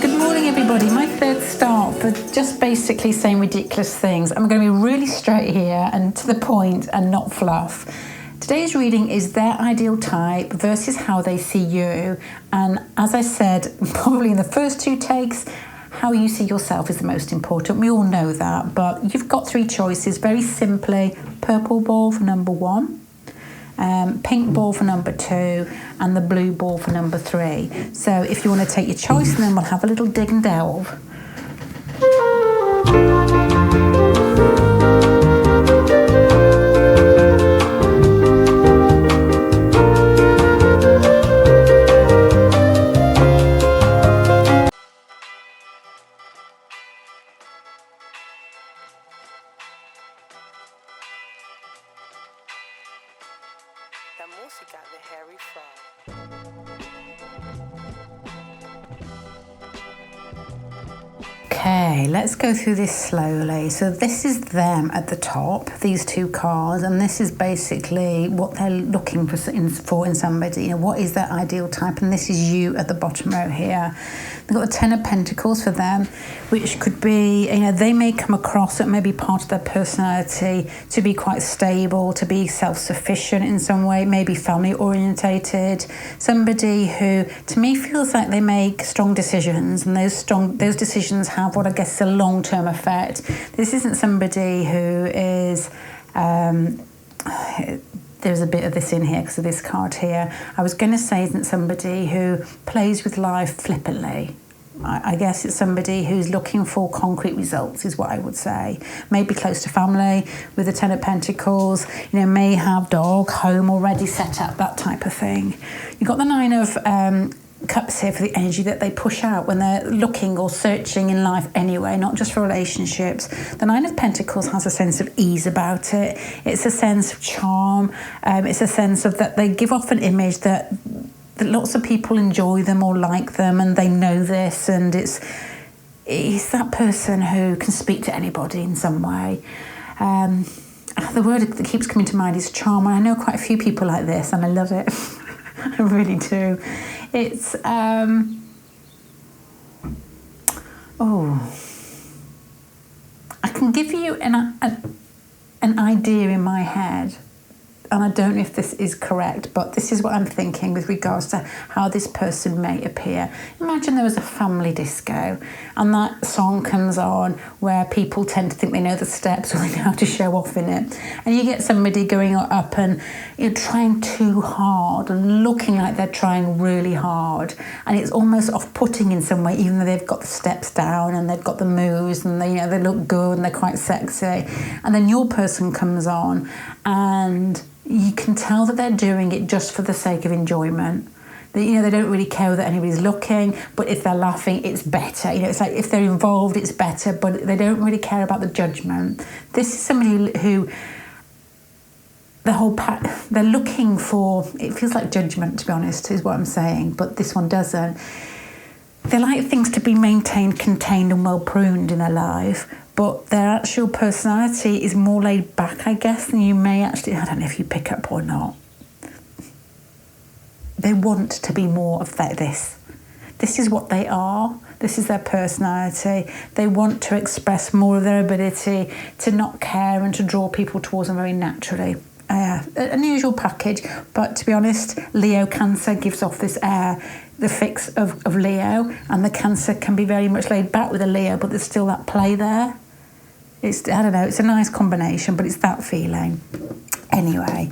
Good morning, everybody. My third start for just basically saying ridiculous things. I'm going to be really straight here and to the point and not fluff. Today's reading is their ideal type versus how they see you. And as I said, probably in the first two takes, how you see yourself is the most important. We all know that, but you've got three choices. Very simply, purple ball for number 1. Pink ball for number 2 and the blue ball for number 3. So if you want to take your choice, and then we'll have a little dig and delve. La música de Harry Frog. Okay, let's go through this slowly. So this is them at the top, these two cards, and this is basically what they're looking for in somebody. You know, what is their ideal type? And this is you at the bottom row here. They've got the Ten of Pentacles for them, which could be, you know, they may come across, it may be part of their personality to be quite stable, to be self-sufficient in some way, maybe family-orientated. Somebody who, to me, feels like they make strong decisions, and those decisions have what I guess is a long-term effect. This isn't somebody who is... there's a bit of this in here because of this card here. I was going to say isn't somebody who plays with life flippantly. I guess it's somebody who's looking for concrete results is what I would say. Maybe close to family with the Ten of Pentacles, you know, may have dog, home already set up, that type of thing. You've got the Nine of Cups here for the energy that they push out when they're looking or searching in life anyway, not just for relationships. The Nine of Pentacles has a sense of ease about it. It's a sense of charm. It's a sense of that they give off an image that lots of people enjoy them or like them, and they know this, and it's that person who can speak to anybody in some way. The word that keeps coming to mind is charm, and I know quite a few people like this, and I love it. I really do. It's I can give you an idea in my head, and I don't know if this is correct, but this is what I'm thinking with regards to how this person may appear. Imagine there was a family disco and that song comes on where people tend to think they know the steps or they know how to show off in it. And you get somebody going up and you're trying too hard and looking like they're trying really hard. And it's almost off-putting in some way, even though they've got the steps down and they've got the moves and they, you know, they look good and they're quite sexy. And then your person comes on and you can tell that they're doing it just for the sake of enjoyment. You know, they don't really care that anybody's looking, but if they're laughing, it's better. You know, it's like if they're involved, it's better, but they don't really care about the judgment. This is somebody who they're looking for, it feels like judgment, to be honest, is what I'm saying, but this one doesn't. They like things to be maintained, contained and well pruned in their life, but their actual personality is more laid back, I guess, than you may actually, I don't know if you pick up or not. They want to be more of this. This is what they are. This is their personality. They want to express more of their ability to not care and to draw people towards them very naturally. An unusual package, but to be honest, Leo Cancer gives off this air, the fix of Leo, and the Cancer can be very much laid back with a Leo, but there's still that play there. It's, I don't know, it's a nice combination, but it's that feeling. Anyway,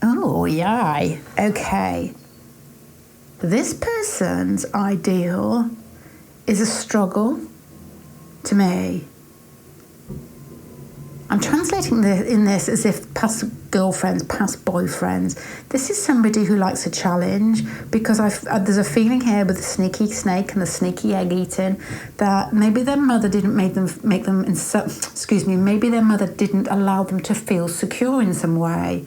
oh, yay. Okay. This person's ideal is a struggle to me. I'm translating in this as if past girlfriends, past boyfriends. This is somebody who likes a challenge, because there's a feeling here with the sneaky snake and the sneaky egg eating that maybe their mother didn't maybe their mother didn't allow them to feel secure in some way.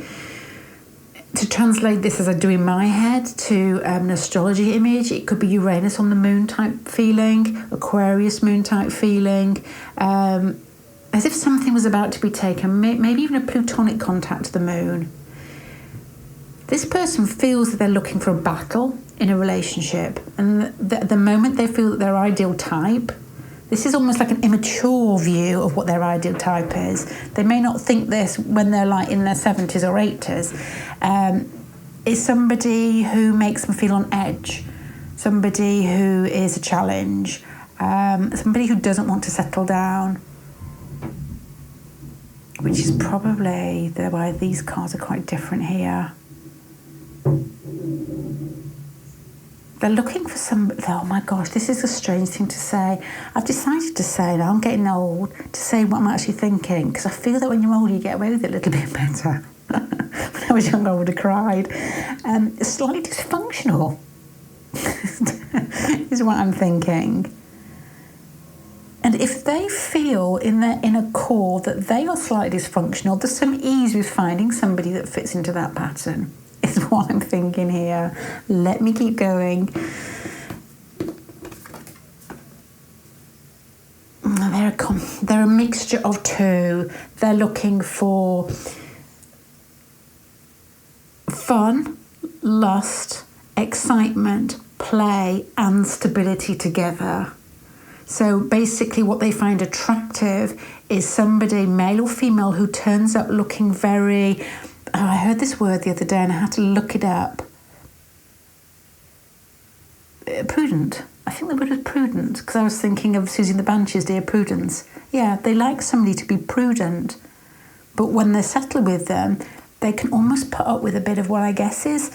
To translate this as I do in my head to an astrology image, it could be Uranus on the moon type feeling, Aquarius moon type feeling, as if something was about to be taken, maybe even a plutonic contact to the moon. This person feels that they're looking for a battle in a relationship, and the moment they feel that their ideal type, this is almost like an immature view of what their ideal type is. They may not think this when they're like in their 70s or 80s. Is somebody who makes them feel on edge, somebody who is a challenge, somebody who doesn't want to settle down, which is probably why these cards are quite different here. They're looking for oh my gosh, this is a strange thing to say. I've decided to say, now I'm getting old, to say what I'm actually thinking, because I feel that when you're older you get away with it a little bit better. When I was younger I would have cried. Slightly dysfunctional is what I'm thinking. And if they feel in their inner core that they are slightly dysfunctional, there's some ease with finding somebody that fits into that pattern, is what I'm thinking here. Let me keep going. They're a mixture of two. They're looking for fun, lust, excitement, play, and stability together. So basically what they find attractive is somebody, male or female, who turns up looking very... I heard this word the other day and I had to look it up. Prudent. I think the word was prudent, because I was thinking of Susie and the Banshees, Dear Prudence. Yeah, they like somebody to be prudent. But when they settle with them, they can almost put up with a bit of what I guess is...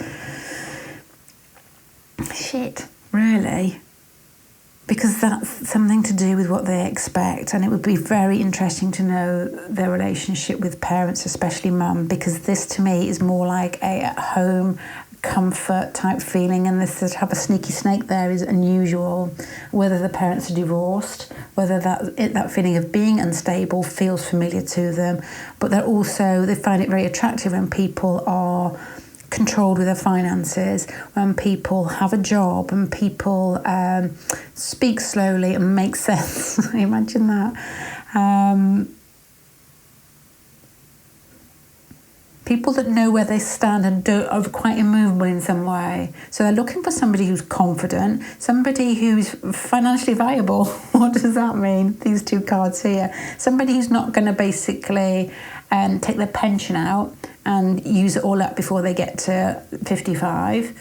shit, really. Because that's something to do with what they expect, and it would be very interesting to know their relationship with parents, especially mum, because this to me is more like a at-home comfort type feeling, and this to have a sneaky snake there is unusual. Whether the parents are divorced, whether that feeling of being unstable feels familiar to them, but they find it very attractive when people are controlled with their finances, when people have a job and people speak slowly and make sense. Imagine that. People that know where they stand and are quite immovable in some way. So they're looking for somebody who's confident, somebody who's financially viable. What does that mean? These two cards here. Somebody who's not going to basically take their pension out and use it all up before they get to 55.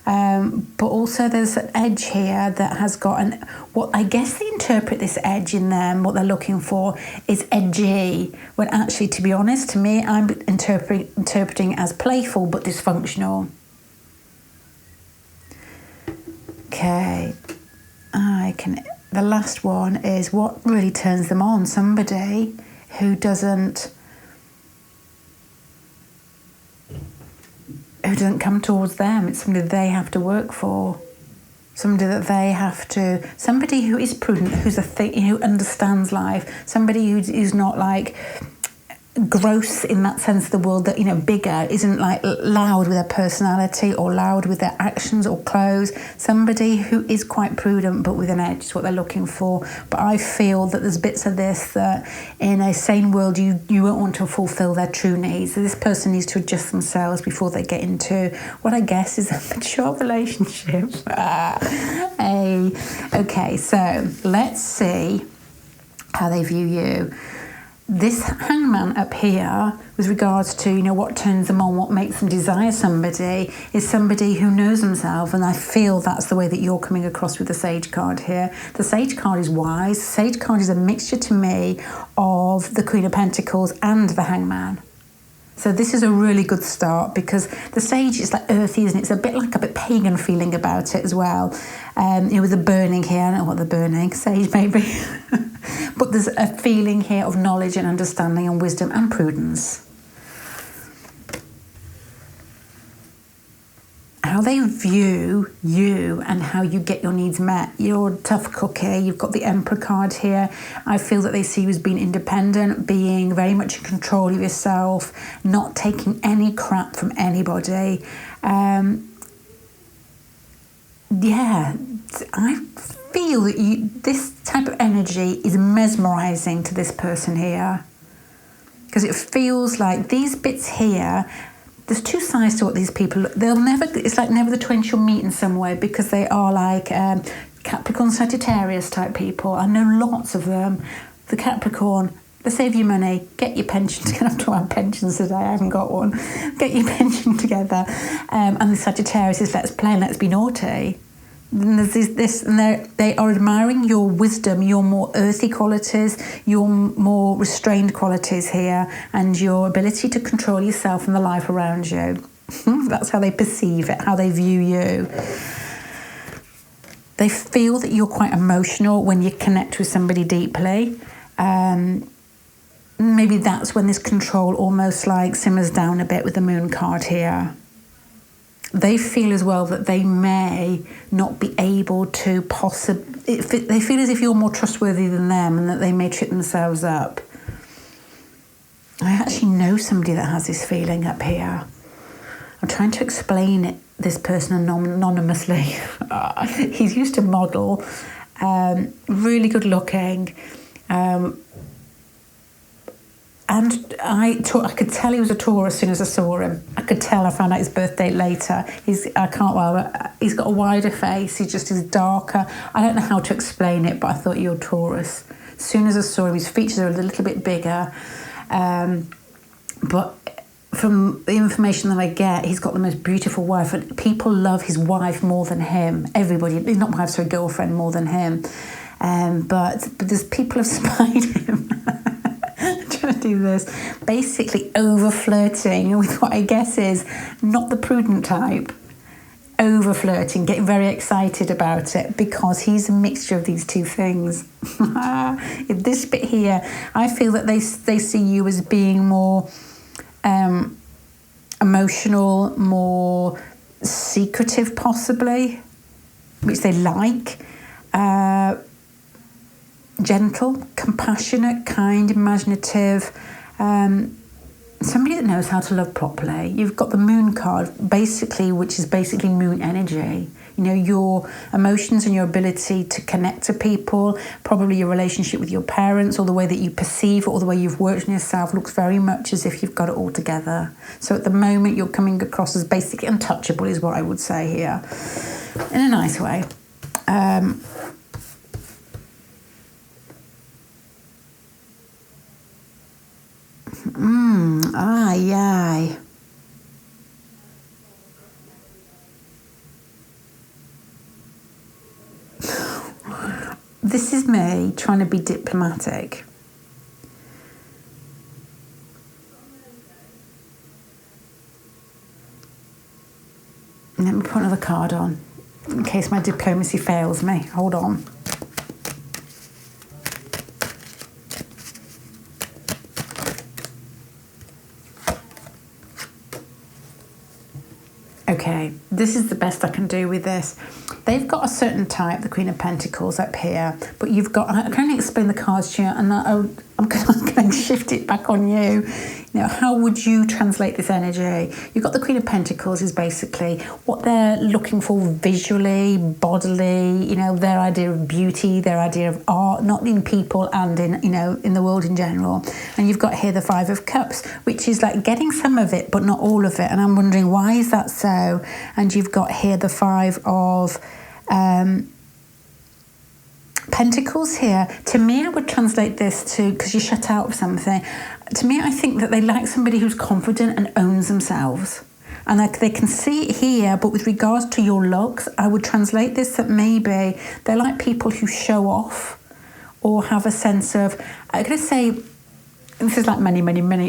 But also there's an edge here that has got what I guess they interpret this edge in them, what they're looking for is edgy, when actually, to be honest, to me, I'm interpreting as playful but dysfunctional. Okay, the last one is what really turns them on, somebody who doesn't come towards them. It's somebody they have to work for, somebody who is prudent, who understands life, somebody who's not like gross in that sense of the word, that bigger, isn't like loud with their personality or loud with their actions or clothes. Somebody who is quite prudent but with an edge is what they're looking for. But I feel that there's bits of this that in a sane world you won't want to fulfill their true needs. So this person needs to adjust themselves before they get into what I guess is a mature relationship. Okay, so let's see how they view you. This hangman up here, with regards to, what turns them on, what makes them desire somebody, is somebody who knows themselves, and I feel that's the way that you're coming across with the Sage card here. The Sage card is wise. The Sage card is a mixture to me of the Queen of Pentacles and the Hangman. So this is a really good start, because the Sage is like earthy, isn't it? It's a bit pagan feeling about it as well. With the burning here, I don't know what the burning, sage maybe. But there's a feeling here of knowledge and understanding and wisdom and prudence. How they view you and how you get your needs met. You're a tough cookie. You've got the Emperor card here. I feel that they see you as being independent, being very much in control of yourself, not taking any crap from anybody. I feel that this type of energy is mesmerising to this person here, because it feels like these bits here there's two sides to what these people, it's like never the twain shall meet in some way, because they are like Capricorn, Sagittarius type people. I know lots of them. The Capricorn, they save you money, get your pension together. I'm talking about pensions today, I haven't got one. Get your pension together. And the Sagittarius is let's play and let's be naughty. And there's this, and they are admiring your wisdom, your more earthy qualities, your more restrained qualities here, and your ability to control yourself and the life around you. That's how they perceive it, how they view you. They feel that you're quite emotional when you connect with somebody deeply. Maybe that's when this control almost like simmers down a bit with the moon card here. They feel as well that they may not be able to they feel as if you're more trustworthy than them, and that they may trip themselves up. I actually know somebody that has this feeling up here. I'm trying to explain this person anonymously. He's used to model, really good looking, and I could tell he was a Taurus as soon as I saw him. I could tell. I found out his birth date later. He's got a wider face. He's darker. I don't know how to explain it, but I thought you're Taurus. As soon as I saw him, his features are a little bit bigger. But from the information that I get, he's got the most beautiful wife. And people love his wife more than him. Everybody, not wife, sorry, girlfriend more than him. But there's people have spied him. To do this, basically over flirting with what I guess is not the prudent type, over flirting, getting very excited about it, because he's a mixture of these two things. This bit here, I feel that they see you as being more emotional, more secretive possibly, which they like. Gentle, compassionate, kind, imaginative, somebody that knows how to love properly. You've got the moon card, basically, which is basically moon energy. You know, your emotions and your ability to connect to people, probably your relationship with your parents, or the way that you perceive it, or the way you've worked on yourself, looks very much as if you've got it all together. So at the moment, you're coming across as basically untouchable, is what I would say here, in a nice way. Aye. This is me trying to be diplomatic. Let me put another card on, in case my diplomacy fails me. Hold on. Okay, this is the best I can do with this. They've got a certain type, the Queen of Pentacles up here, but you've got, I can only explain the cards to you, and I'm going to shift it back on you. You know, how would you translate this energy? You've got the Queen of Pentacles is basically what they're looking for visually, bodily, you know, their idea of beauty, their idea of art, not in people and in, you know, in the world in general. And you've got here the Five of Cups, which is like getting some of it, but not all of it. And I'm wondering, why is that so? And you've got here the Five of Pentacles here. To me, I would translate this to, because you shut out of something. To me, I think that they like somebody who's confident and owns themselves. And they can see it here, but with regards to your looks, I would translate this that maybe they're like people who show off or have a sense of, I'm going to say, this is like many,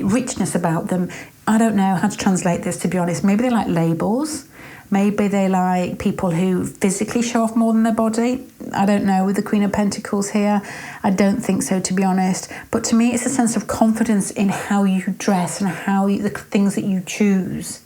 richness about them. I don't know how to translate this, to be honest. Maybe they like labels. Maybe they like people who physically show off more than their body. I don't know, with the Queen of Pentacles here. I don't think so, to be honest. But to me, it's a sense of confidence in how you dress and the things that you choose.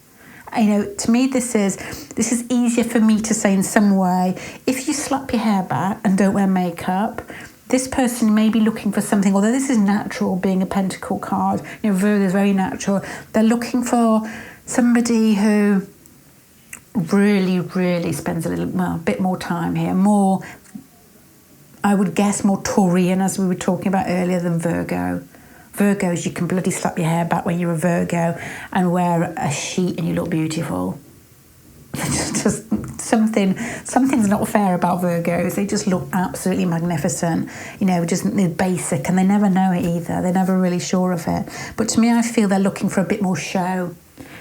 You know, to me, this is easier for me to say in some way. If you slap your hair back and don't wear makeup, this person may be looking for something, although this is natural, being a Pentacle card. You know, Virgo is very natural. They're looking for somebody who really spends a bit more time here, more, I would guess, more Taurian, as we were talking about earlier, than Virgo. Virgos, you can bloody slap your hair back when you're a Virgo and wear a sheet and you look beautiful. Just something's not fair about Virgos. They just look absolutely magnificent, just basic, and they never know it either. They're never really sure of it. But to me, I feel they're looking for a bit more show.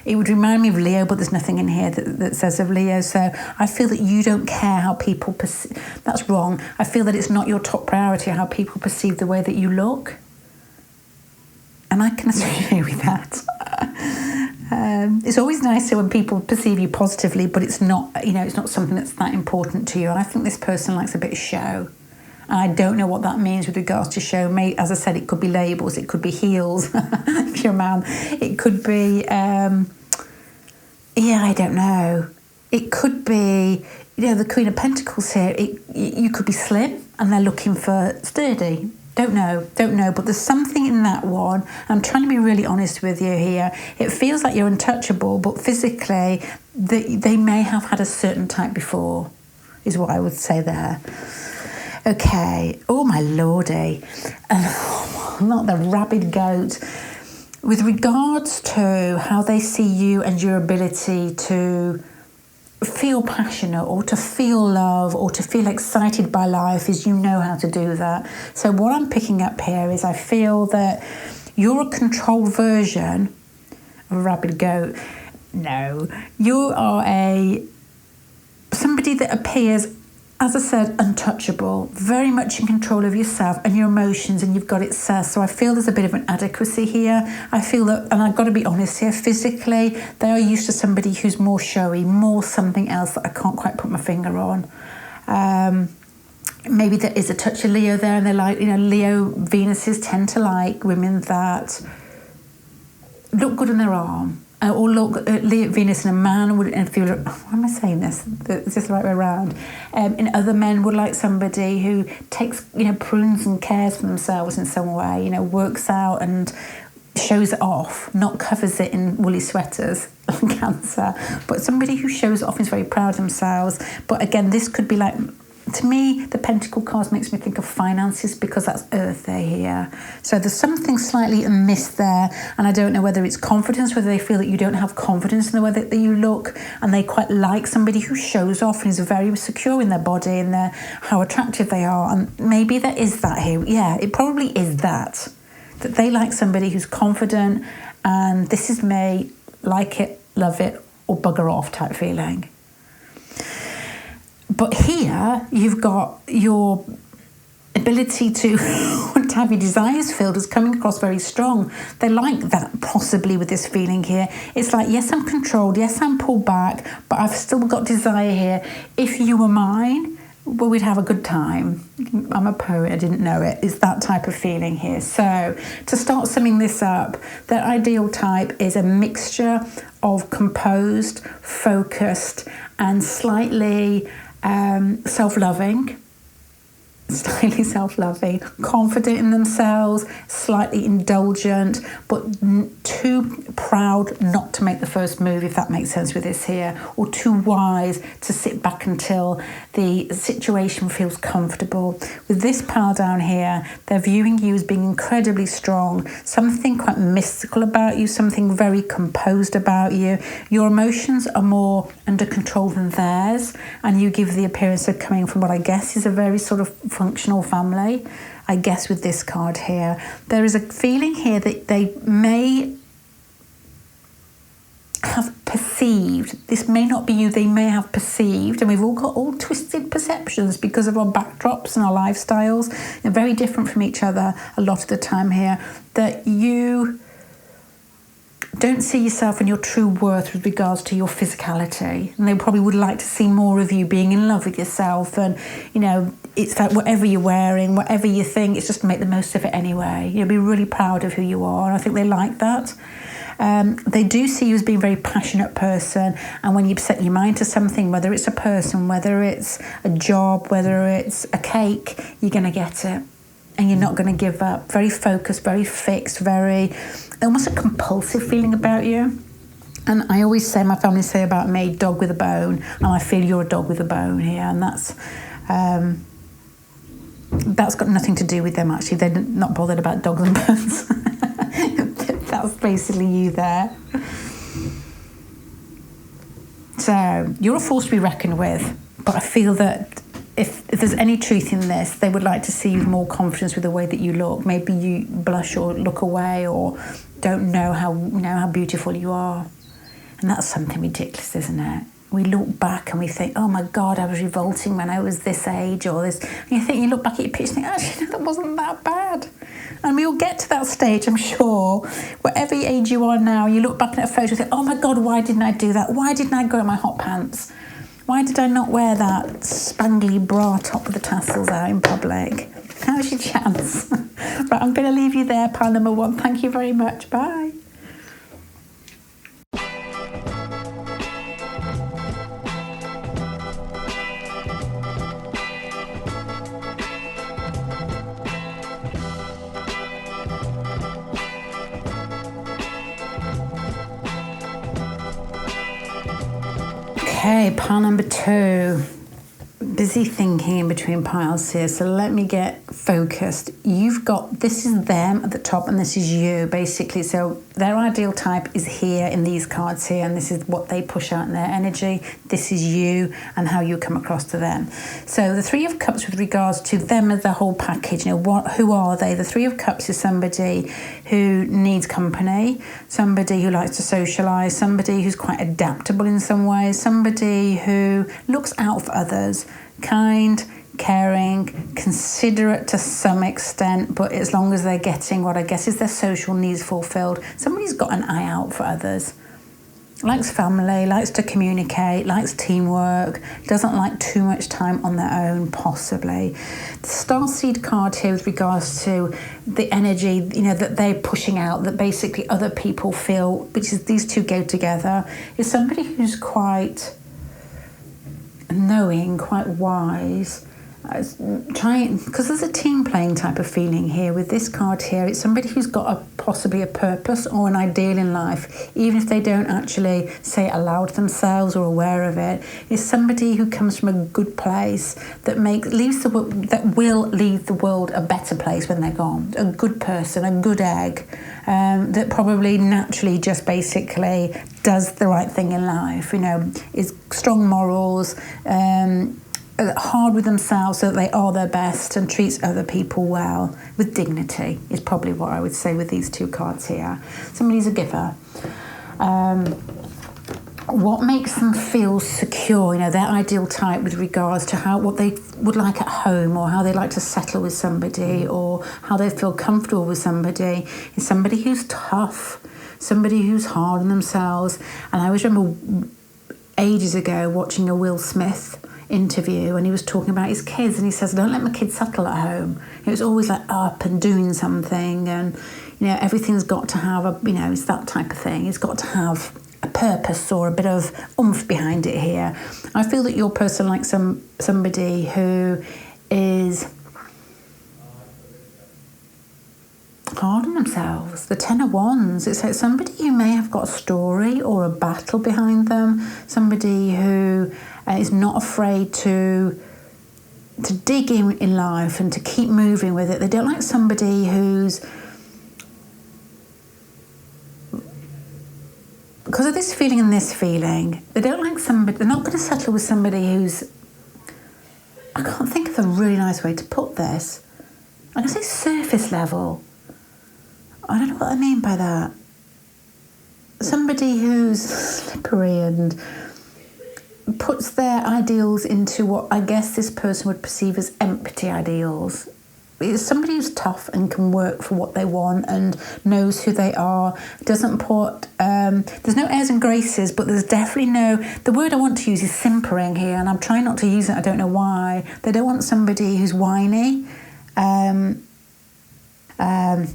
It would remind me of Leo, but there's nothing in here that says of Leo. So I feel that you don't care how people perceive. That's wrong. I feel that it's not your top priority how people perceive the way that you look. And I can associate with that. It's always nicer when people perceive you positively, but it's not, it's not something that's that important to you. And I think this person likes a bit of show. And I don't know what that means with regards to show. As I said, it could be labels, it could be heels, if you're a man. It could be, I don't know. It could be, the Queen of Pentacles here. You could be slim and they're looking for sturdy. Don't know, but there's something in that one. I'm trying to be really honest with you here. It feels like you're untouchable, but physically, they may have had a certain type before, is what I would say there. Okay, oh my lordy, not the rabid goat. With regards to how they see you and your ability to feel passionate or to feel love or to feel excited by life, is you know how to do that. So what I'm picking up here is I feel that you're a controlled version of a rabid goat. No, you are somebody that appears, as I said, untouchable, very much in control of yourself and your emotions, and you've got it set. So I feel there's a bit of an adequacy here. I feel that, and I've got to be honest here, physically, they are used to somebody who's more showy, more something else that I can't quite put my finger on. Maybe there is a touch of Leo there, and they're like, Leo Venuses tend to like women that look good on their arm. Or look at Venus and a man would feel, why am I saying this? Is this the right way around? And other men would like somebody who takes, prunes and cares for themselves in some way, works out and shows it off, not covers it in woolly sweaters like Cancer, but somebody who shows it off is very proud of themselves. But again, this could be like, to me, the Pentacle cards makes me think of finances because that's Earth there here. So there's something slightly amiss there, and I don't know whether it's confidence, whether they feel that you don't have confidence in the way that you look, and they quite like somebody who shows off and is very secure in their body and how attractive they are. And maybe there is that here. Yeah, it probably is that they like somebody who's confident and this is me, like it, love it, or bugger off type feeling. But here, you've got your ability to have your desires filled as coming across very strong. They like that possibly with this feeling here. It's like, yes, I'm controlled, yes, I'm pulled back, but I've still got desire here. If you were mine, well, we'd have a good time. I'm a poet, I didn't know it. It's that type of feeling here. So to start summing this up, their ideal type is a mixture of composed, focused, and slightly self-loving, confident in themselves, slightly indulgent, but too proud not to make the first move, if that makes sense with this here, or too wise to sit back until the situation feels comfortable. With this pile down here, they're viewing you as being incredibly strong, something quite mystical about you, something very composed about you. Your emotions are more under control than theirs, and you give the appearance of coming from what I guess is a very sort of functional family. I guess with this card here, there is a feeling here that they may have perceived, this may not be you, they may have perceived, and we've all got all twisted perceptions because of our backdrops and our lifestyles. They're very different from each other a lot of the time here, that you don't see yourself and your true worth with regards to your physicality, and they probably would like to see more of you being in love with yourself, and it's like whatever you're wearing, whatever you think, it's just to make the most of it anyway. Be really proud of who you are, and I think they like that. They do see you as being a very passionate person, and when you set your mind to something, whether it's a person, whether it's a job, whether it's a cake, you're going to get it. And you're not going to give up. Very focused, very fixed, very almost a compulsive feeling about you. And I always say, my family say about me, dog with a bone, and I feel you're a dog with a bone here, and that's got nothing to do with them actually. They're not bothered about dogs and bones. That's basically you there. So you're a force to be reckoned with, but I feel that if there's any truth in this, they would like to see you with more confidence with the way that you look. Maybe you blush or look away or don't know how beautiful you are. And that's something ridiculous, isn't it? We look back and we think, oh my God, I was revolting when I was this age or this. And you look back at your picture and think, actually, no, that wasn't that bad. And we all get to that stage, I'm sure. Whatever age you are now, you look back at a photo and think, oh my God, why didn't I do that? Why didn't I go in my hot pants? Why did I not wear that spangly bra top with the tassels out in public? How's your chance? Right, I'm going to leave you there, pile number 1. Thank you very much. Bye. Okay, pile number 2. Busy thinking in between piles here, so let me get focused. You've got, this is them at the top and this is you, basically. So their ideal type is here in these cards here, and this is what they push out in their energy. This is you and how you come across to them. So the Three of Cups with regards to them as the whole package, who are they? The Three of Cups is somebody who needs company, somebody who likes to socialise, somebody who's quite adaptable in some ways, somebody who looks out for others, kind, caring, considerate to some extent, but as long as they're getting what I guess is their social needs fulfilled. Somebody's got an eye out for others, likes family, likes to communicate, likes teamwork, doesn't like too much time on their own, possibly. The Starseed card here with regards to the energy, that they're pushing out, that basically other people feel, which is these two go together, is somebody who's quite knowing, quite wise, because there's a team playing type of feeling here with this card here. It's somebody who's got possibly a purpose or an ideal in life, even if they don't actually say it aloud themselves or aware of it. It's somebody who comes from a good place that will leave the world a better place when they're gone. A good person, a good egg, that probably naturally just basically does the right thing in life, is strong morals, hard with themselves so that they are their best and treats other people well with dignity is probably what I would say with these two cards here. Somebody's a giver. What makes them feel secure, their ideal type with regards to what they would like at home or how they like to settle with somebody or how they feel comfortable with somebody, is somebody who's tough, somebody who's hard on themselves. And I always remember ages ago watching a Will Smith interview and he was talking about his kids, and he says, I don't let my kids settle at home. It was always like up and doing something, and everything's got to have it's that type of thing. It's got to have a purpose or a bit of oomph behind it here. I feel that your person likes somebody who is hard on themselves. The Ten of Wands, it's like somebody who may have got a story or a battle behind them, somebody who is not afraid to dig in life and to keep moving with it. They don't like somebody who's, because of this feeling and this feeling, they don't like somebody, they're not going to settle with somebody who's, I can't think of a really nice way to put this. I'm going to say surface level. I don't know what I mean by that. Somebody who's slippery and puts their ideals into what I guess this person would perceive as empty ideals. It's somebody who's tough and can work for what they want and knows who they are, doesn't put, there's no airs and graces, but there's definitely the word I want to use is simpering here, and I'm trying not to use it, I don't know why. They don't want somebody who's whiny.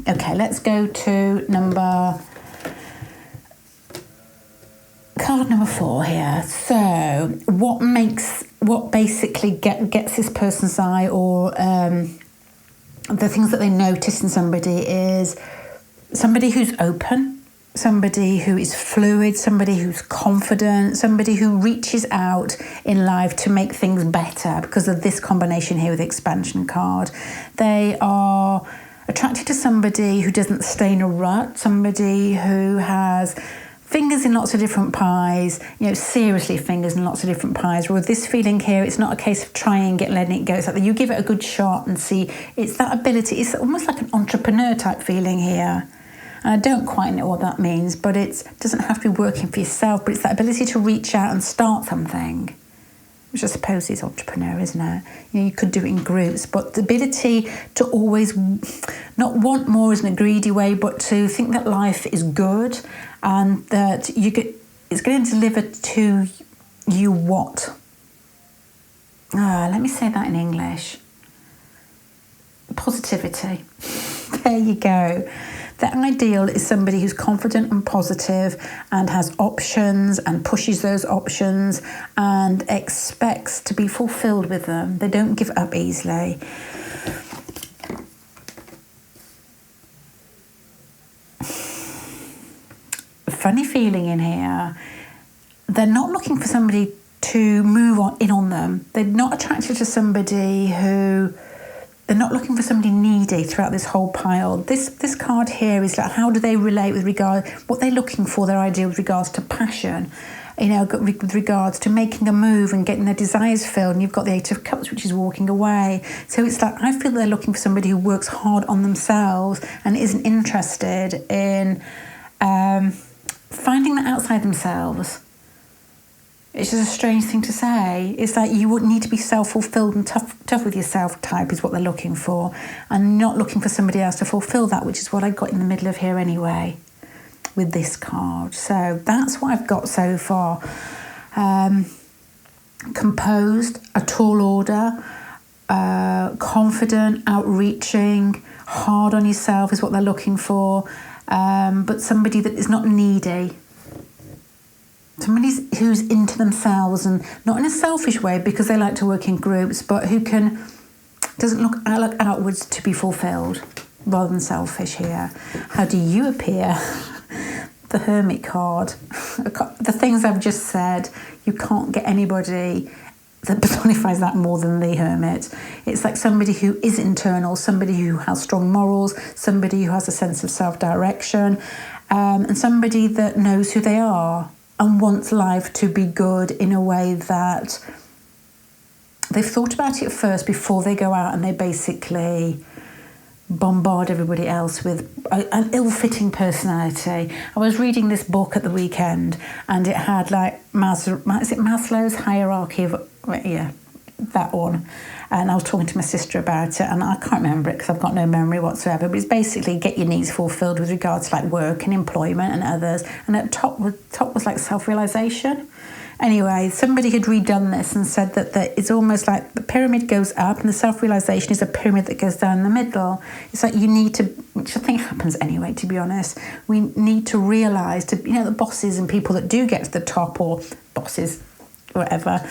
Okay, let's go to card number 4 here. So what basically gets this person's eye, or the things that they notice in somebody, is somebody who's open, somebody who is fluid, somebody who's confident, somebody who reaches out in life to make things better because of this combination here with the expansion card. They are attracted to somebody who doesn't stay in a rut, somebody who has fingers in lots of different pies, seriously fingers in lots of different pies. With this feeling here, it's not a case of trying it, letting it go. It's like you give it a good shot and see. It's that ability. It's almost like an entrepreneur type feeling here. And I don't quite know what that means, but it doesn't have to be working for yourself, but it's that ability to reach out and start something, which I suppose is entrepreneur, isn't it? You could do it in groups, but the ability to always not want more in a greedy way, but to think that life is good and that it's going to deliver to you what? Let me say that in English. Positivity. There you go. The ideal is somebody who's confident and positive and has options and pushes those options and expects to be fulfilled with them. They don't give up easily. Funny feeling in here. They're not looking for somebody to move on them. They're not attracted to somebody who... They're not looking for somebody needy throughout this whole pile. This card here is like, how do they relate with regard, what they're looking for, their idea with regards to passion, with regards to making a move and getting their desires filled. And you've got the Eight of Cups, which is walking away. So it's like, I feel they're looking for somebody who works hard on themselves and isn't interested in finding that outside themselves. It's just a strange thing to say. It's like you would need to be self-fulfilled and tough with yourself type is what they're looking for, and not looking for somebody else to fulfill that, which is what I got in the middle of here anyway with this card. So that's what I've got so far. Composed, a tall order, confident, outreaching, hard on yourself is what they're looking for, but somebody that is not needy. Somebody who's into themselves, and not in a selfish way because they like to work in groups, but who doesn't look outwards to be fulfilled rather than selfish here. How do you appear? The Hermit card. The things I've just said, you can't get anybody that personifies that more than the Hermit. It's like somebody who is internal, somebody who has strong morals, somebody who has a sense of self-direction, and somebody that knows who they are and wants life to be good in a way that they've thought about it first before they go out and they basically bombard everybody else with an ill-fitting personality. I was reading this book at the weekend and it had like Maslow's hierarchy of, that one. And I was talking to my sister about it, and I can't remember it because I've got no memory whatsoever, but it's basically get your needs fulfilled with regards to like work and employment and others, and at top was like self-realisation. Anyway, somebody had redone this and said that it's almost like the pyramid goes up and the self-realisation is a pyramid that goes down the middle. It's like you need to, which I think happens anyway, to be honest, we need to realise, the bosses and people that do get to the top, or bosses, whatever,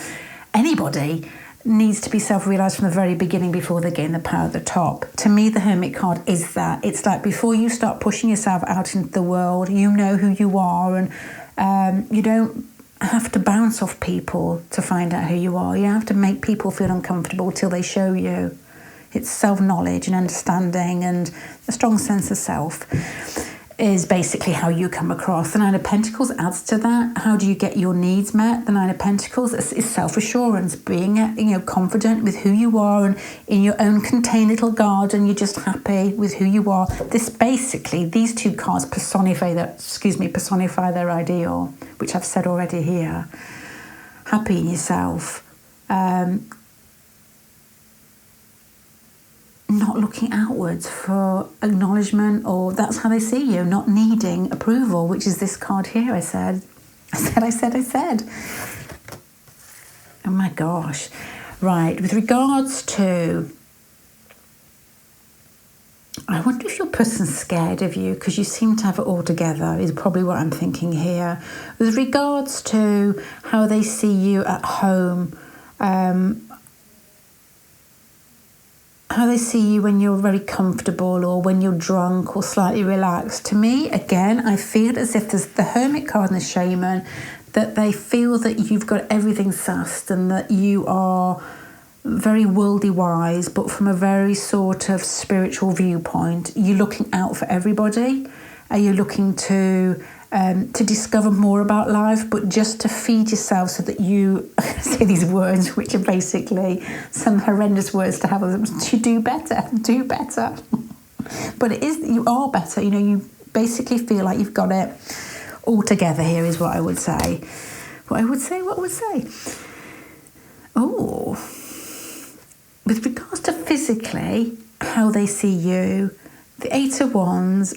anybody needs to be self-realised from the very beginning before they gain the power at the top. To me, the Hermit card is that. It's like before you start pushing yourself out into the world, you know who you are, and you don't have to bounce off people to find out who you are. You have to make people feel uncomfortable till they show you. It's self-knowledge and understanding and a strong sense of self is basically how you come across. The Nine of Pentacles adds to that. How do you get your needs met? The Nine of Pentacles is self-assurance, being confident with who you are and in your own contained little garden. You're just happy with who you are. These two cards personify their ideal, which I've said already here. Happy in yourself. Not looking outwards for acknowledgement, or that's how they see you, not needing approval, which is this card here. I said. Oh my gosh. Right, with regards to, I wonder if your person's scared of you because you seem to have it all together, is probably what I'm thinking here. With regards to how they see you at home, how they see you when you're very comfortable or when you're drunk or slightly relaxed. To me, again, I feel as if there's the Hermit card and the Shaman, that they feel that you've got everything sussed and that you are very worldly wise, but from a very sort of spiritual viewpoint. You're looking out for everybody. You're looking to discover more about life, but just to feed yourself so that you say these words, which are basically some horrendous words to have with them, to do better. But it is, you are better. You know, you basically feel like you've got it all together here, is what I would say. What I would say. Oh, with regards to physically, how they see you, the Eight of Wands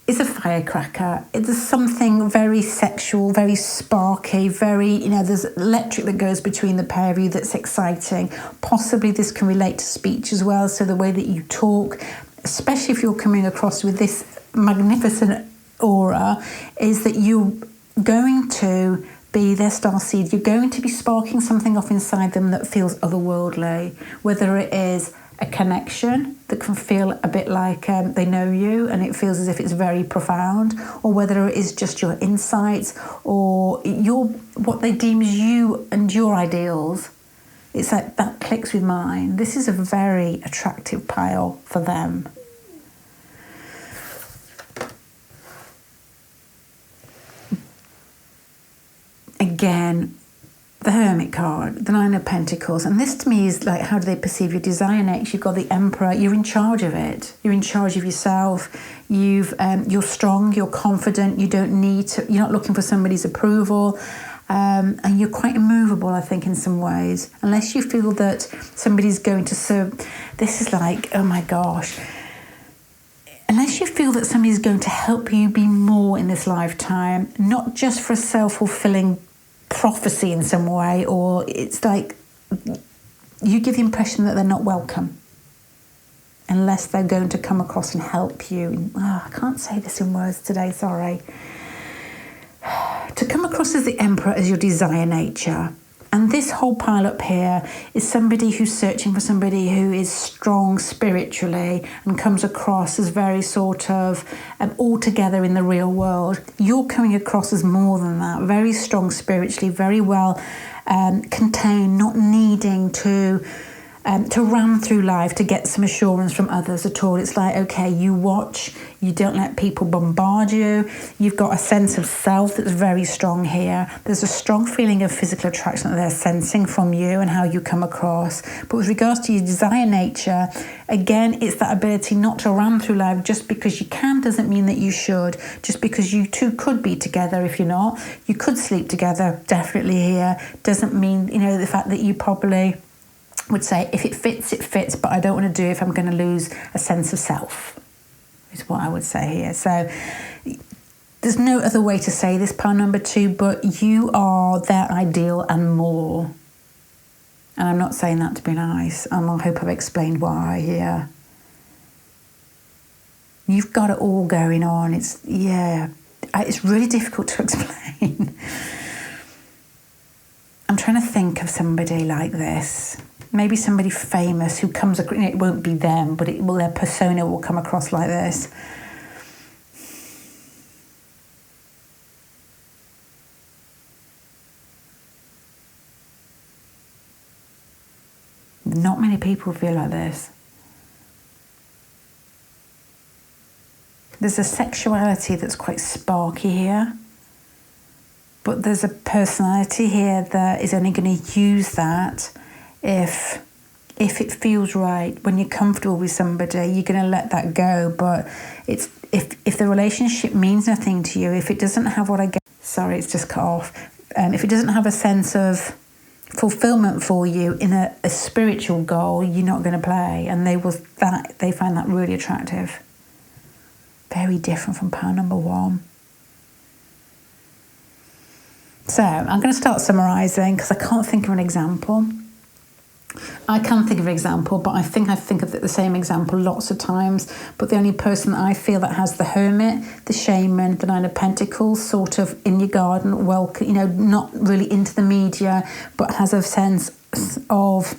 is a firecracker. It is something very sexual, very sparky, very, you know, there's electric that goes between the pair of you that's exciting. Possibly this can relate to speech as well, so the way that you talk, especially if you're coming across with this magnificent aura, is that you're going to be their starseed. You're going to be sparking something off inside them that feels otherworldly, whether it is a connection that can feel a bit like they know you and it feels as if it's very profound, or whether it is just your insights or what they deem as you and your ideals. It's like that clicks with mine. This is a very attractive pile for them. Again, the Hermit card, the Nine of Pentacles, and this to me is like, how do they perceive your desire next? You've got the Emperor. You're in charge of it. You're in charge of yourself. You're strong. You're confident. You don't need to. You're not looking for somebody's approval, and you're quite immovable, I think, in some ways. Unless you feel that somebody's going to serve. This is like, oh my gosh. Unless you feel that somebody's going to help you be more in this lifetime, not just for a self-fulfilling prophecy in some way, or it's like you give the impression that they're not welcome unless they're going to come across and help you. I can't say this in words today, sorry. To come across as the Emperor as your desire nature. And this whole pile up here is somebody who's searching for somebody who is strong spiritually and comes across as very sort of all together in the real world. You're coming across as more than that, very strong spiritually, very well contained, not needing to ram through life to get some assurance from others at all. It's like, okay, you watch, you don't let people bombard you. You've got a sense of self that's very strong here. There's a strong feeling of physical attraction that they're sensing from you and how you come across. But with regards to your desire nature, again, it's that ability not to ram through life just because you can doesn't mean that you should. Just because you two could be together if you're not. You could sleep together, definitely here. Doesn't mean, you know, the fact that you probably would say, if it fits, but I don't want to do it if I'm going to lose a sense of self, is what I would say here. So there's no other way to say this, pile number 2, but you are their ideal and more. And I'm not saying that to be nice, and I hope I've explained why here. You've got it all going on. It's really difficult to explain. I'm trying to think of somebody like this. Maybe somebody famous who comes across, it won't be them, but their persona will come across like this. Not many people feel like this. There's a sexuality that's quite sparky here, but there's a personality here that is only going to use that if it feels right. When you're comfortable with somebody, you're going to let that go. But it's if the relationship means nothing to you, if it doesn't have what I get, sorry, it's just cut off. If it doesn't have a sense of fulfillment for you in a spiritual goal, you're not going to play. And they find that really attractive. Very different from pile number 1. So I'm going to start summarising because I can't think of an example. I can think of an example, but I think of the same example lots of times. But the only person that I feel that has the Hermit, the Shaman, the Nine of Pentacles, sort of in your garden, welcome, not really into the media, but has a sense of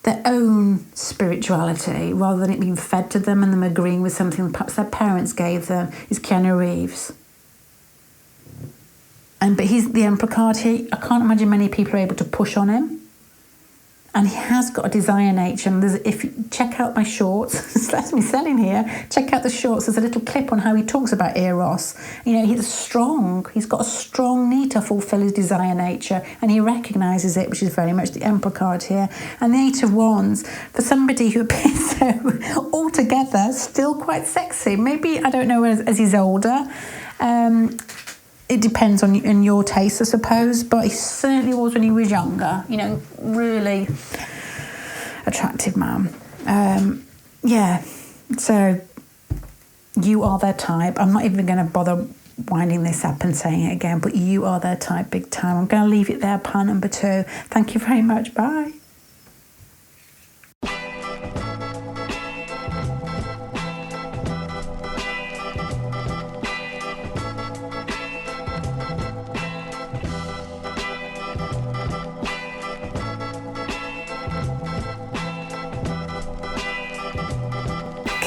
their own spirituality rather than it being fed to them and them agreeing with something perhaps their parents gave them, is Keanu Reeves. But he's the Emperor card here. I can't imagine many people are able to push on him. And he has got a desire nature. And if you check out my shorts, that's me selling here. Check out the shorts. There's a little clip on how he talks about Eros. You know, he's strong. He's got a strong need to fulfill his desire nature, and he recognises it, which is very much the Emperor card here. And the Eight of Wands, for somebody who appears so altogether still quite sexy. Maybe, I don't know, as he's older. It depends on your taste, I suppose, but he certainly was when he was younger. You know, really attractive man. Yeah, so you are their type. I'm not even going to bother winding this up and saying it again, but you are their type big time. I'm going to leave it there, pile number 2. Thank you very much. Bye.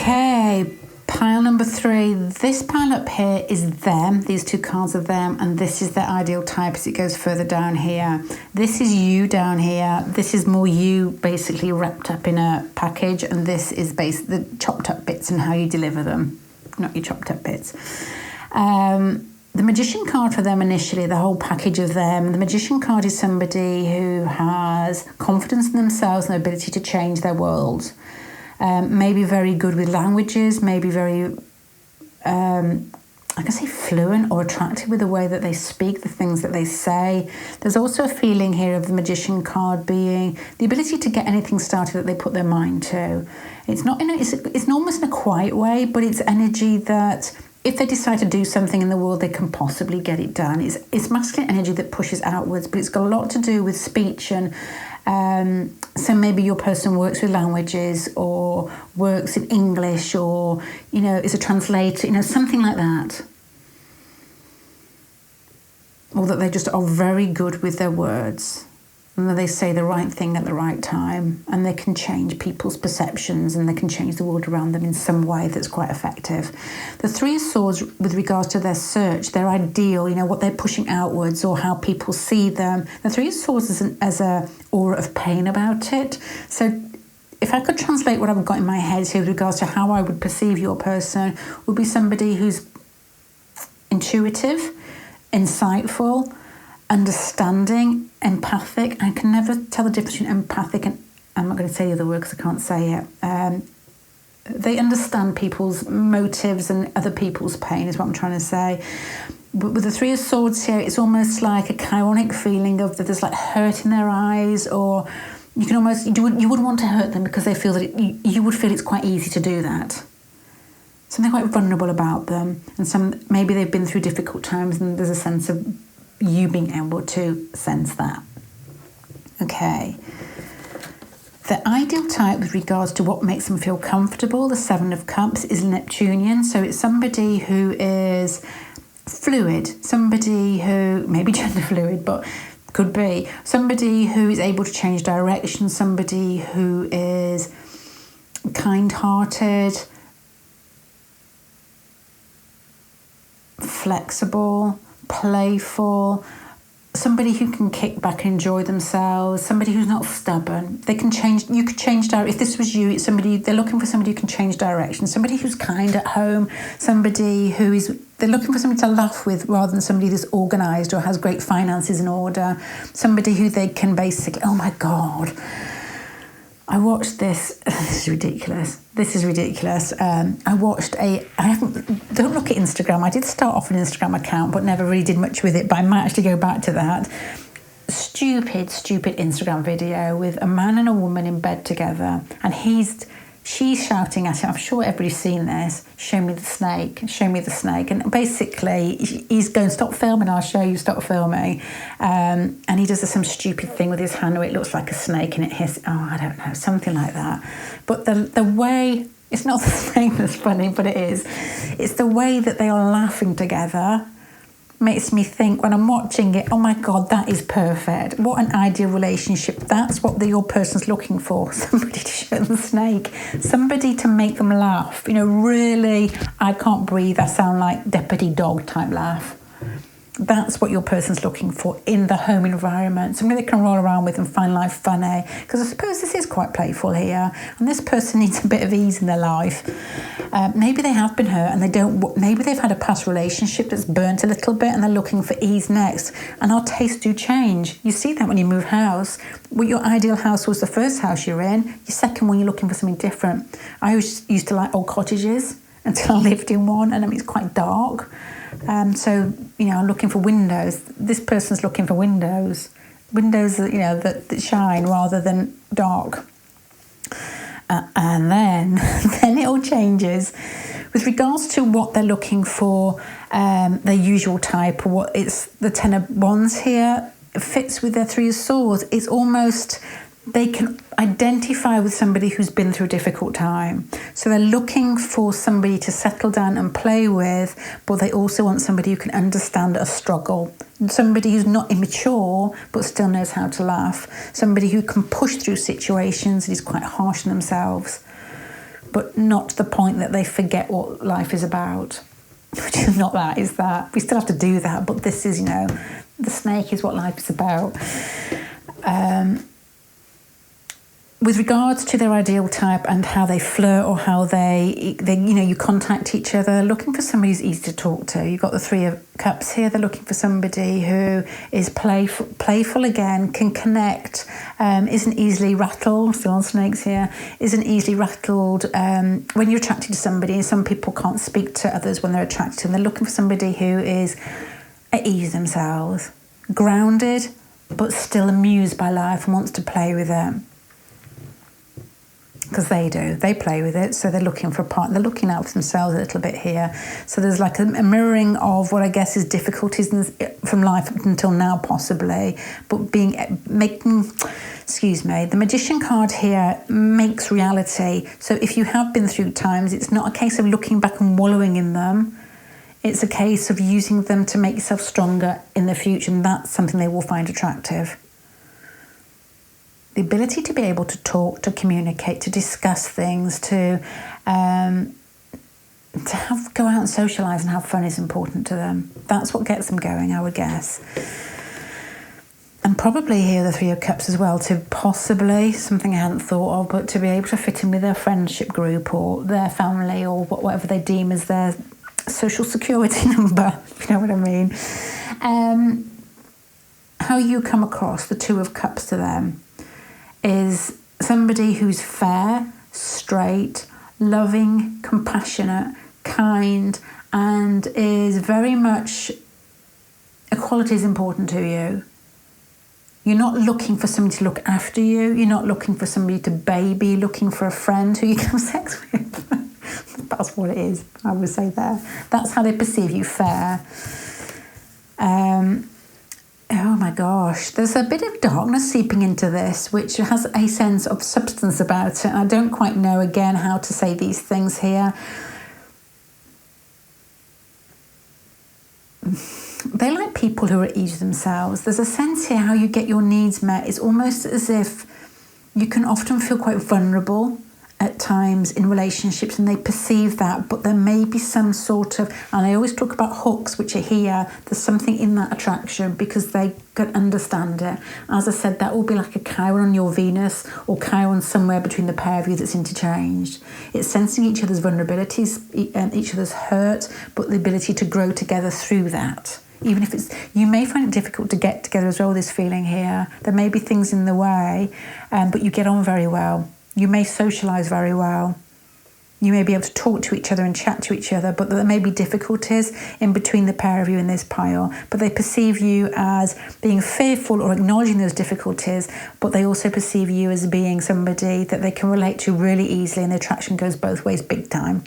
Okay, pile number 3. This pile up here is them. These 2 cards are them, and this is their ideal type as it goes further down here. This is you down here. This is more you basically wrapped up in a package, and this is basically the chopped up bits and how you deliver them, not your chopped up bits. The Magician card for them initially, the whole package of them. The Magician card is somebody who has confidence in themselves and the ability to change their world. Maybe very good with languages, maybe very, I can say fluent or attractive with the way that they speak, the things that they say. There's also a feeling here of the Magician card being the ability to get anything started that they put their mind to. It's not it's almost in a quiet way, but it's energy that if they decide to do something in the world, they can possibly get it done. It's masculine energy that pushes outwards, but it's got a lot to do with speech and so maybe your person works with languages or works in English or, you know, is a translator, you know, something like that. Or that they just are very good with their words and that they say the right thing at the right time and they can change people's perceptions and they can change the world around them in some way that's quite effective. The Three of Swords, with regards to their search, their ideal, you know, what they're pushing outwards or how people see them. The Three of Swords has a aura of pain about it. So if I could translate what I've got in my head here with regards to how I would perceive your person, would be somebody who's intuitive, insightful, understanding, empathic. I can never tell the difference between empathic and, I'm not going to say the other word because I can't say it. They understand people's motives and other people's pain is what I'm trying to say. But with the Three of Swords here, it's almost like a chironic feeling of that there's like hurt in their eyes, or you can almost, you wouldn't want to hurt them because they feel that you would feel it's quite easy to do that. Something quite vulnerable about them, and maybe they've been through difficult times and there's a sense of you being able to sense that. Okay. The ideal type with regards to what makes them feel comfortable, the Seven of Cups, is Neptunian. So it's somebody who is fluid, somebody who, maybe gender fluid, but could be, somebody who is able to change direction, somebody who is kind-hearted, flexible, playful, somebody who can kick back and enjoy themselves, somebody who's not stubborn. They can change, you could change direction. If this was you, it's somebody, they're looking for somebody who can change direction, somebody who's kind at home, somebody who is, they're looking for somebody to laugh with rather than somebody that's organised or has great finances in order, somebody who they can basically, oh my God, I watched this. This is ridiculous. I watched don't look at Instagram. I did start off an Instagram account, but never really did much with it. But I might actually go back to that. Stupid Instagram video with a man and a woman in bed together. And she's shouting at him. I'm sure everybody's seen this. Show me the snake. Show me the snake. And basically, he's going, stop filming, I'll show you, stop filming. And he does some stupid thing with his hand where it looks like a snake and it hisses. Oh, I don't know, something like that. But the way, it's not the snake that's funny, but it is. It's the way that they are laughing together makes me think when I'm watching it, oh my God, that is perfect. What an ideal relationship. That's what your person's looking for. Somebody to show them the snake. Somebody to make them laugh. You know, really, I can't breathe. I sound like Deputy Dog type laugh. That's what your person's looking for in the home environment. Something they can roll around with and find life funny. Because I suppose this is quite playful here. And this person needs a bit of ease in their life. Maybe they have been hurt and they don't. Maybe they've had a past relationship that's burnt a little bit and they're looking for ease next. And our tastes do change. You see that when you move house. Well, your ideal house was the first house you're in. Your second one, you're looking for something different. I always used to like old cottages until I lived in one. And I mean, it's quite dark. So, I'm looking for windows. This person's looking for windows. Windows, that shine rather than dark. And then it all changes. With regards to what they're looking for, their usual type, or what it's the Ten of Wands here, it fits with their Three of Swords. It's almost, they can identify with somebody who's been through a difficult time. So they're looking for somebody to settle down and play with, but they also want somebody who can understand a struggle. Somebody who's not immature, but still knows how to laugh. Somebody who can push through situations and is quite harsh on themselves, but not to the point that they forget what life is about. Which is not that, is that. We still have to do that, but this is, the snake is what life is about. With regards to their ideal type and how they flirt or how they you contact each other, looking for somebody who's easy to talk to. You've got the Three of Cups here. They're looking for somebody who is playful again, can connect, isn't easily rattled. Still on snakes here. Isn't easily rattled. When you're attracted to somebody, and some people can't speak to others when they're attracted to them, they're looking for somebody who is at ease themselves, grounded, but still amused by life and wants to play with it. Because they do. They play with it, so they're looking for a partner. They're looking out for themselves a little bit here. So there's like a mirroring of what I guess is difficulties from life up until now, possibly. But the Magician card here makes reality. So if you have been through times, it's not a case of looking back and wallowing in them. It's a case of using them to make yourself stronger in the future, and that's something they will find attractive. The ability to be able to talk, to communicate, to discuss things, to go out and socialise and have fun is important to them. That's what gets them going, I would guess. And probably here the Three of Cups as well, to possibly, something I hadn't thought of, but to be able to fit in with their friendship group or their family or whatever they deem as their social security number, if you know what I mean. How you come across the Two of Cups to them is somebody who's fair, straight, loving, compassionate, kind, and is very much, equality is important to you. You're not looking for somebody to look after you. You're not looking for somebody to baby. You're looking for a friend who you can have sex with. That's what it is, I would say there. That's how they perceive you, fair. Oh my gosh, there's a bit of darkness seeping into this, which has a sense of substance about it. I don't quite know, again, how to say these things here. They like people who are at ease themselves. There's a sense here how you get your needs met. It's almost as if you can often feel quite vulnerable at times in relationships, and they perceive that, but there may be some sort of, and I always talk about hooks, which are here, there's something in that attraction because they can understand it. As I said, that will be like a Chiron on your Venus or Chiron somewhere between the pair of you that's interchanged. It's sensing each other's vulnerabilities and each other's hurt, but the ability to grow together through that. Even if you may find it difficult to get together as well, this feeling here. There may be things in the way, but you get on very well. You may socialise very well. You may be able to talk to each other and chat to each other, but there may be difficulties in between the pair of you in this pile. But they perceive you as being fearful or acknowledging those difficulties, but they also perceive you as being somebody that they can relate to really easily, and the attraction goes both ways big time.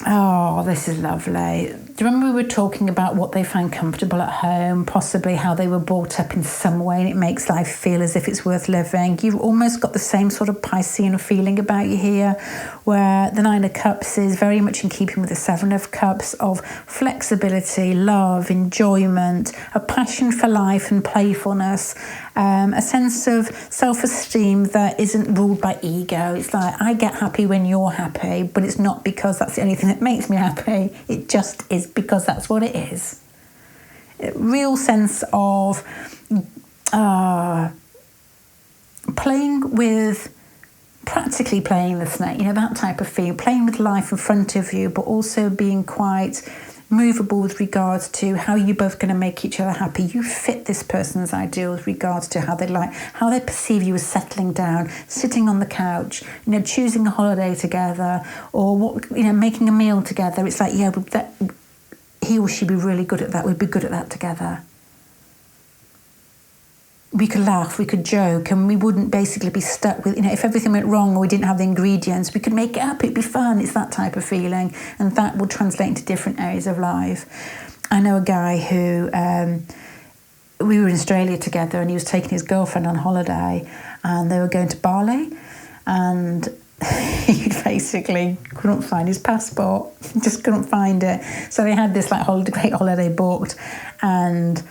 Oh, this is lovely. Do you remember we were talking about what they find comfortable at home, possibly how they were brought up in some way and it makes life feel as if it's worth living? You've almost got the same sort of Piscean feeling about you here, where the Nine of Cups is very much in keeping with the Seven of Cups, of flexibility, love, enjoyment, a passion for life and playfulness, a sense of self-esteem that isn't ruled by ego. It's like, I get happy when you're happy, but it's not because that's the only thing that makes me happy. It just is because that's what it is. A real sense of practically playing the snake, that type of feeling, playing with life in front of you, but also being quite movable with regards to how you're both going to make each other happy. You fit this person's ideal with regards to how they perceive you as settling down, sitting on the couch, choosing a holiday together, or making a meal together. It's like, he or she be really good at that. We'd be good at that together. We could laugh, we could joke, and we wouldn't basically be stuck with, if everything went wrong or we didn't have the ingredients, we could make it up, it'd be fun. It's that type of feeling, and that will translate into different areas of life. I know a guy who, we were in Australia together, and he was taking his girlfriend on holiday, and they were going to Bali, and he basically couldn't find his passport, just couldn't find it. So they had this great holiday booked, and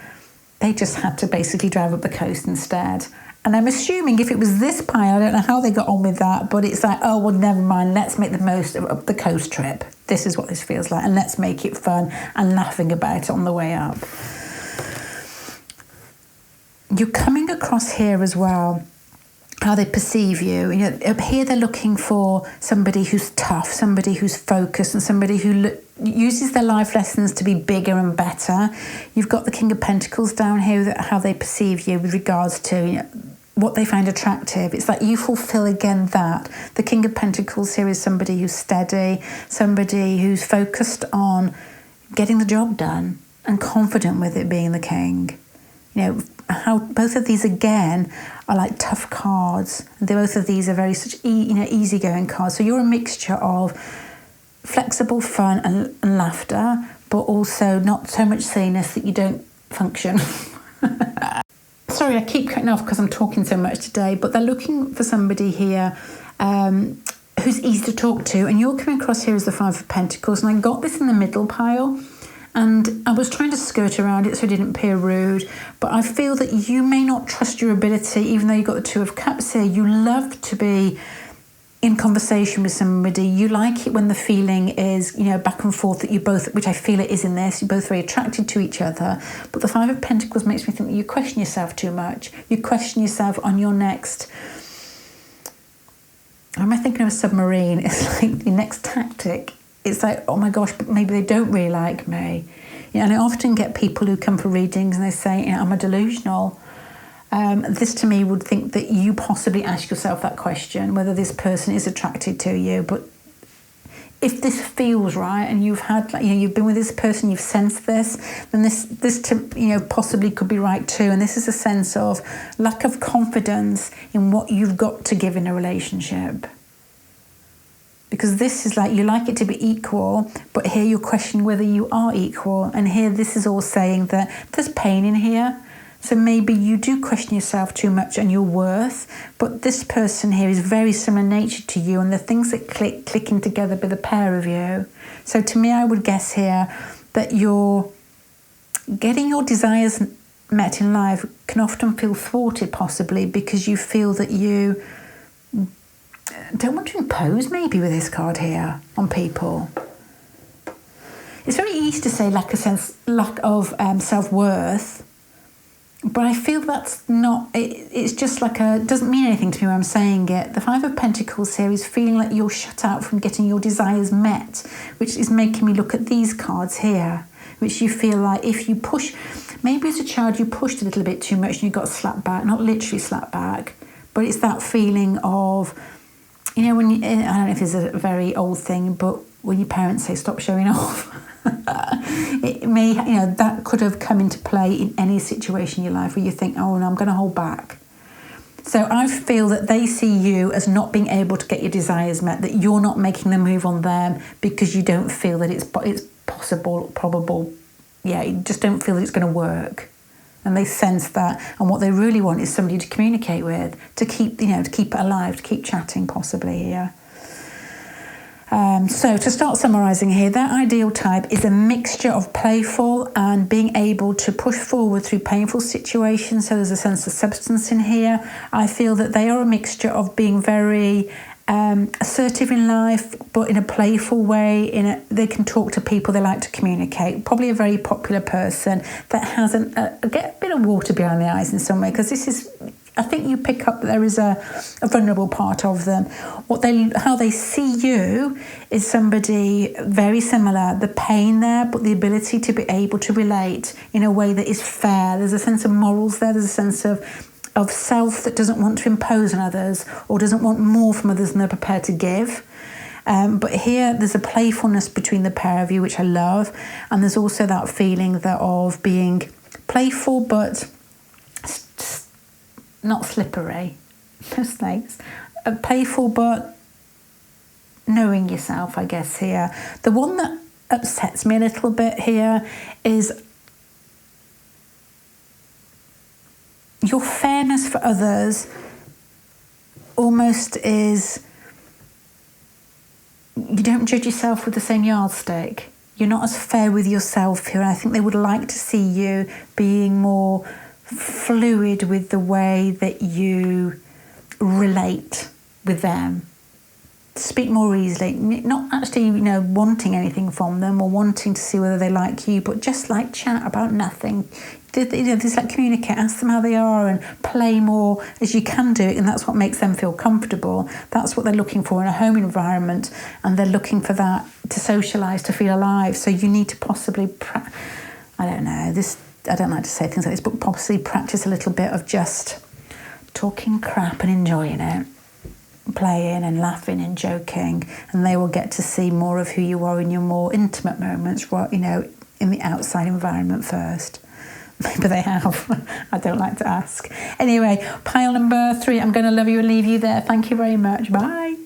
they just had to basically drive up the coast instead. And I'm assuming if it was this pie, I don't know how they got on with that, but it's like, oh, well, never mind, let's make the most of the coast trip. This is what this feels like, and let's make it fun and laughing about it on the way up. You're coming across here as well, how they perceive you. Up here they're looking for somebody who's tough, somebody who's focused, and somebody who uses their life lessons to be bigger and better. You've got the King of Pentacles down here, how they perceive you with regards to what they find attractive. It's like you fulfill again that. The King of Pentacles here is somebody who's steady, somebody who's focused on getting the job done and confident with it being the king. How both of these again are like tough cards. Both of these are very easygoing cards. So you're a mixture of flexible fun and laughter, but also not so much silliness that you don't function. Sorry, I keep cutting off because I'm talking so much today, but they're looking for somebody here who's easy to talk to, and you're coming across here as the Five of Pentacles, and I got this in the middle pile, and I was trying to skirt around it so it didn't appear rude, but I feel that you may not trust your ability, even though you've got the Two of Cups here. You love to be in conversation with somebody. You like it when the feeling is, back and forth, that you both, which I feel it is in this, you're both very attracted to each other. But the Five of Pentacles makes me think that you question yourself too much. You question yourself on your next, am I thinking of a submarine? It's like your next tactic. It's like, oh my gosh, but maybe they don't really like me. And I often get people who come for readings and they say, I'm a delusional. This to me would think that you possibly ask yourself that question, whether this person is attracted to you. But if this feels right and you've had, you've been with this person, you've sensed this, then this possibly could be right too. And this is a sense of lack of confidence in what you've got to give in a relationship. Because this is like, you like it to be equal, but here you're questioning whether you are equal. And here this is all saying that there's pain in here. So maybe you do question yourself too much and your worth, but this person here is very similar in nature to you, and the things that clicking together with the pair of you. So to me, I would guess here that you're getting your desires met in life can often feel thwarted, possibly because you feel that you don't want to impose maybe with this card here on people. It's very easy to say lack of self-worth, but I feel that's not, it's just like it doesn't mean anything to me when I'm saying it. The Five of Pentacles here is feeling like you're shut out from getting your desires met, which is making me look at these cards here, which you feel like if you push, maybe as a child you pushed a little bit too much and you got slapped back, not literally slapped back, but it's that feeling of, I don't know if it's a very old thing, but when your parents say stop showing off, it may, that could have come into play in any situation in your life where you think, oh no, I'm going to hold back. So I feel that they see you as not being able to get your desires met, that you're not making the move on them because you don't feel that it's possible, probable. You just don't feel that it's going to work. And they sense that, and what they really want is somebody to communicate with, to keep it alive, to keep chatting possibly here. So to start summarising here, their ideal type is a mixture of playful and being able to push forward through painful situations. So there's a sense of substance in here. I feel that they are a mixture of being very assertive in life, but in a playful way. They can talk to people, they like to communicate. Probably a very popular person that has get a bit of water behind the eyes in some way, because this is, I think you pick up that there is a vulnerable part of them. How they see you is somebody very similar. The pain there, but the ability to be able to relate in a way that is fair. There's a sense of morals there. There's a sense of self that doesn't want to impose on others or doesn't want more from others than they're prepared to give. But here there's a playfulness between the pair of you, which I love. And there's also that feeling of being playful, but not slippery. No snakes. Playful, but knowing yourself, I guess, here. The one that upsets me a little bit here is your fairness for others almost is, you don't judge yourself with the same yardstick. You're not as fair with yourself here. I think they would like to see you being more fluid with the way that you relate with them. Speak more easily, not actually, wanting anything from them or wanting to see whether they like you, but just like chat about nothing. Just like communicate, ask them how they are and play more as you can do it, and that's what makes them feel comfortable. That's what they're looking for in a home environment, and they're looking for that to socialise, to feel alive. So you need to possibly, I don't like to say things like this, but possibly practice a little bit of just talking crap and enjoying it, playing and laughing and joking, and they will get to see more of who you are in your more intimate moments, in the outside environment first. Maybe they have. I don't like to ask. Anyway, pile number 3. I'm going to love you and leave you there. Thank you very much. Bye.